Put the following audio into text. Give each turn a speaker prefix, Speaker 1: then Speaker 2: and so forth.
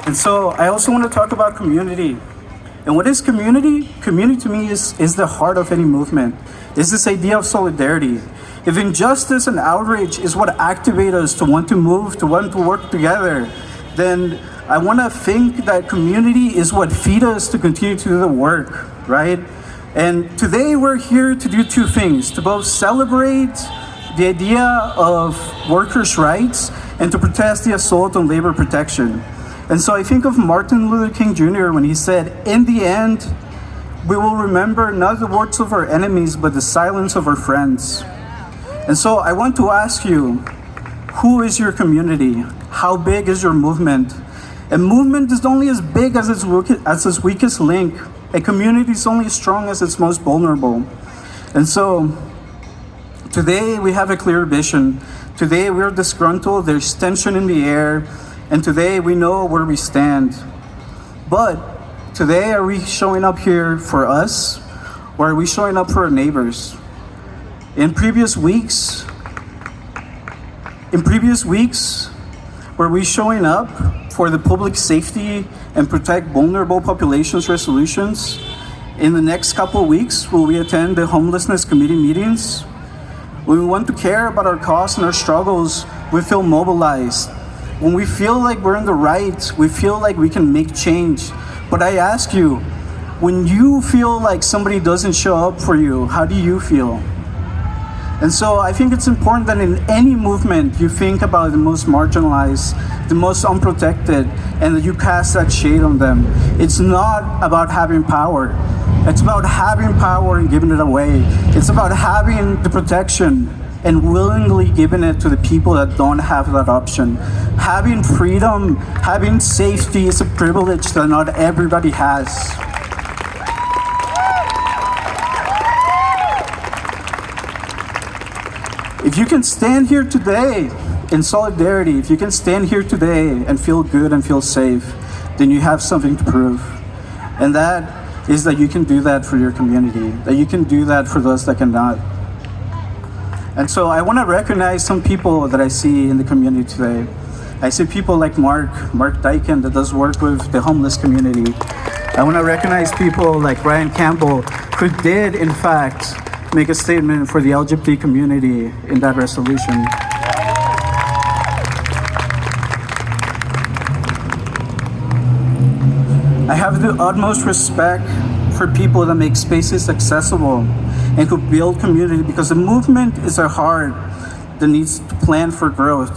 Speaker 1: And so I also want to talk about community. And what is community? Community to me is the heart of any movement. It's this idea of solidarity. If injustice and outrage is what activate us to want to move, to want to work together, then I want to think that community is what feed us to continue to do the work, right? And today we're here to do two things, to both celebrate the idea of workers' rights and to protest the assault on labor protection. And so I think of Martin Luther King Jr. when he said, in the end, we will remember not the words of our enemies, but the silence of our friends. And so I want to ask you, who is your community? How big is your movement? A movement is only as big as its weakest link. A community is only as strong as its most vulnerable. And so today we have a clear vision. Today we're disgruntled, there's tension in the air, and today we know where we stand. But today, are we showing up here for us, or are we showing up for our neighbors? In previous weeks, were we showing up for the public safety and protect vulnerable populations resolutions? In the next couple of weeks, will we attend the homelessness committee meetings? When we want to care about our cause and our struggles, we feel mobilized. When we feel like we're in the right, we feel like we can make change. But I ask you, when you feel like somebody doesn't show up for you, how do you feel? And so I think it's important that in any movement, you think about the most marginalized, the most unprotected, and that you cast that shade on them. It's not about having power. It's about having power and giving it away. It's about having the protection and willingly giving it to the people that don't have that option. Having freedom, having safety is a privilege that not everybody has. If you can stand here today in solidarity, if you can stand here today and feel good and feel safe, then you have something to prove. And that is that you can do that for your community, that you can do that for those that cannot. And so I want to recognize some people that I see in the community today. I see people like Mark Dyken that does work with the homeless community. I want to recognize people like Brian Campbell, who did, in fact, make a statement for the LGBT community in that resolution. I have the utmost respect for people that make spaces accessible and who build community, because the movement is a heart that needs to plan for growth.